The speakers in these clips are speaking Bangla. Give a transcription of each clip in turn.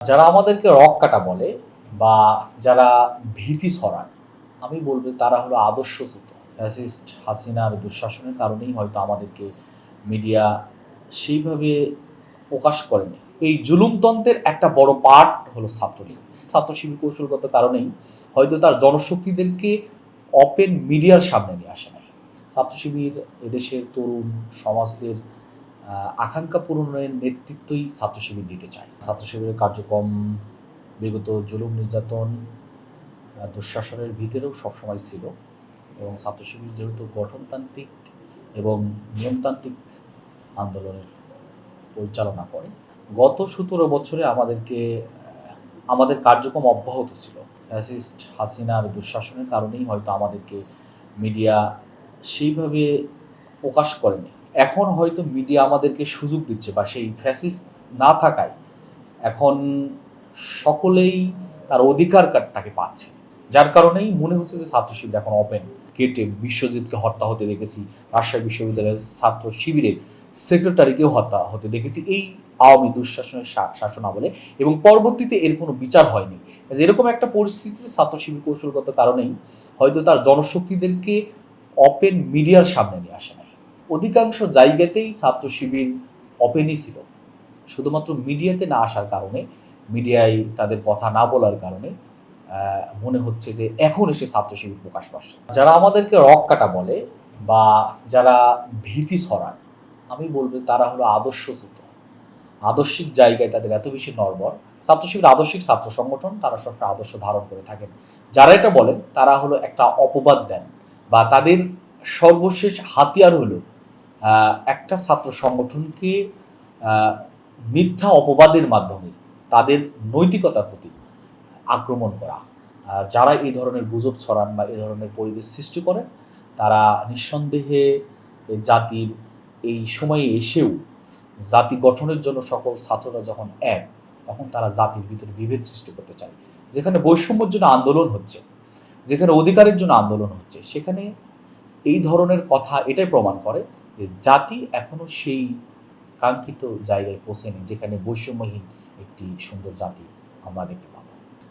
যারা আমাদেরকে রক কাটা বলে বা যারা ভীতি ছড়ান, আমি বলব তারা হলো আদর্শচ্যুত। ফ্যাসিস্ট হাসিনার দুঃশাসনের কারণেই হয়তো আমাদেরকে মিডিয়া সেইভাবে প্রকাশ করেনি। এই জুলুমতন্ত্রের একটা বড় পার্ট হলো ছাত্রলীগ। ছাত্র শিবির কৌশলগত কারণেই হয়তো তার জনশক্তিদেরকে ওপেন মিডিয়ার সামনে নিয়ে আসে নাই। ছাত্র শিবির এদেশের তরুণ সমাজদের আকাঙ্ক্ষা পূরণের নেতৃত্বই ছাত্র শিবির দিতে চায়। ছাত্র শিবিরের কার্যক্রম বিগত জুলুম নির্যাতন দুঃশাসনের ভিতরেও সবসময় ছিল এবং ছাত্র শিবির যেহেতু গঠনতান্ত্রিক এবং নিয়মতান্ত্রিক আন্দোলনের পরিচালনা করে, গত ১৭ বছরে আমাদের কার্যক্রম অব্যাহত ছিল। ফ্যাসিস্ট হাসিনার দুঃশাসনের কারণেই হয়তো আমাদেরকে মিডিয়া সেইভাবে প্রকাশ করেনি। এখন হয়তো মিডিয়া আমাদেরকে সুযোগ দিচ্ছে বা সেই ফ্যাসিস্ট না থাকায় এখন সকলেই তার অধিকারটাকে পাচ্ছে। যার কারণেই মনে হচ্ছে যে ছাত্র শিবির এখন ওপেন গেটে বিশ্বজিৎকে হত্যা হতে দেখেছি, রাজশাহী বিশ্ববিদ্যালয়ের ছাত্র শিবিরের সেক্রেটারিকেও হত্যা হতে দেখেছি এই আওয়ামী দুঃশাসনের শাসনামলে, এবং পরবর্তীতে এর কোনো বিচার হয়নি। এরকম একটা পরিস্থিতিতে ছাত্র শিবির কৌশলগত কারণেই হয়তো তার জনশক্তিদেরকে ওপেন মিডিয়ার সামনে নিয়ে আসে নাই। অধিকাংশ জায়গাতেই ছাত্র শিবির ওপেনই ছিল, শুধুমাত্র মিডিয়াতে না আসার কারণে, মিডিয়ায় তাদের কথা না বলার কারণে মনে হচ্ছে যে এখন এসে ছাত্র শিবির প্রকাশ পাচ্ছে। যারা আমাদেরকে রক কাটা বলে বা যারা ভীতি ছড়ান, আমি বলবো তারা হলো আদর্শচ্যুত। আদর্শিক জায়গায় তাদের এত বেশি নড়বড়। ছাত্র শিবির আদর্শিক ছাত্র সংগঠন, তারা সবসময় আদর্শ ধারণ করে থাকেন। যারা এটা বলেন তারা হলো একটা অপবাদ দেন বা তাদের সর্বশেষ হাতিয়ার হলো একটা ছাত্র সংগঠনকে মিথ্যা অপবাদের মাধ্যমে তাদের নৈতিকতার প্রতি আক্রমণ করা। যারা এই ধরনের গুজব ছড়ান বা এই ধরনের পরিবেশ সৃষ্টি করেন, তারা নিঃসন্দেহে জাতির এই সময়ে এসেও জাতি গঠনের জন্য সকল ছাত্ররা যখন এক, তখন তারা জাতির ভিতরে বিভেদ সৃষ্টি করতে চায়। যেখানে বৈষম্যের জন্য আন্দোলন হচ্ছে, যেখানে অধিকারের জন্য আন্দোলন হচ্ছে, সেখানে এই ধরনের কথা এটাই প্রমাণ করে যে জাতি এখনও সেই কাঙ্ক্ষিত জায়গায় পৌঁছেনি যেখানে বৈষম্যহীন একটি সুন্দর জাতি আমরা দেখতে পাব।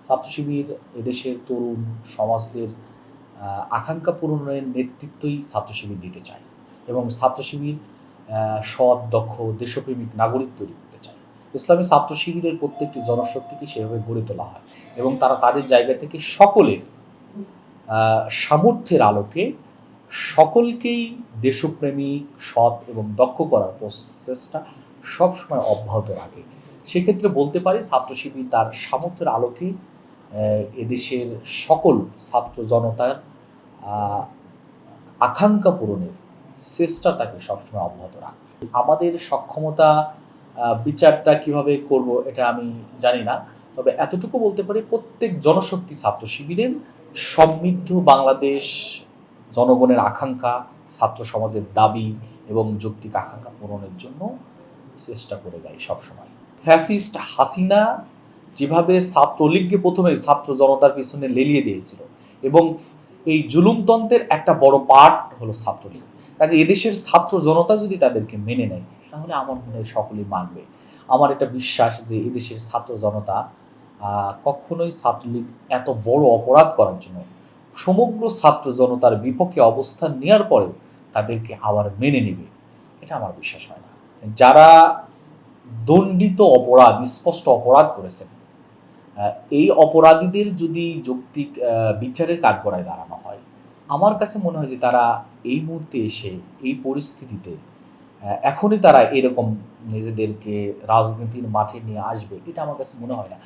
ছাত্র শিবির এদেশের তরুণ সমাজদের আকাঙ্ক্ষা পূরণের নেতৃত্বই ছাত্র শিবির দিতে চায় এবং ছাত্র শিবির সৎ, দক্ষ, দেশপ্রেমিক নাগরিক তৈরি করতে চায়। ইসলামী ছাত্র শিবিরের প্রত্যেকটি জনশক্তিকে সেভাবে গড়ে তোলা হয় এবং তারা তাদের জায়গা থেকে সকলের সামর্থ্যের আলোকে সকলকেই দেশপ্রেমিক, সৎ এবং দক্ষ করার প্রচেষ্টা সবসময় অব্যাহত রাখে। সেক্ষেত্রে বলতে পারি ছাত্র শিবির তার সামর্থ্যের আলোকে এদেশের সকল ছাত্র জনতার আকাঙ্ক্ষা পূরণের চেষ্টা তাকে সবসময় অব্যাহত রাখে। আমাদের সক্ষমতা বিচারটা কিভাবে করব এটা আমি জানি না, তবে এতটুকু বলতে পারি প্রত্যেক জনশক্তি ছাত্র শিবিরের সমৃদ্ধ বাংলাদেশ জনগণের আকাঙ্ক্ষা, ছাত্র সমাজের দাবি এবং যৌক্তিক আকাঙ্ক্ষা পূরণের জন্য চেষ্টা করে যায় সবসময়। ফ্যাসিস্ট হাসিনা যেভাবে ছাত্রলীগকে প্রথমে ছাত্র জনতার পিছনে লেলিয়ে দিয়েছিল এবং এই জুলুমতন্ত্রের একটা বড় পার্ট হলো ছাত্রলীগ। কাজে এদেশের ছাত্র জনতা যদি তাদেরকে মেনে নেয় তাহলে আমার মনে হয় সকলেই মানবে। আমার এটা বিশ্বাস যে এদেশের ছাত্র জনতা কখনোই ছাত্রলীগ এত বড় অপরাধ করার জন্য সমগ্র ছাত্র জনতার বিপক্ষে অবস্থান নেওয়ার পরে তাদেরকে আবার মেনে নেবে, এটা আমার বিশ্বাস হয় না। যারা দণ্ডিত অপরাধ, স্পষ্ট অপরাধ করেছেন, এই অপরাধীদের যদি যৌক্তিক বিচারের কাঠগড়ায় দাঁড়ানো হয়, আমার কাছে মনে হয় যে তারা এই মুহূর্তে এসে এই পরিস্থিতিতে এখনই তারা এরকম নিজেদেরকে রাজনীতির মাঠে নিয়ে আসবে, এটা আমার কাছে মনে হয় না।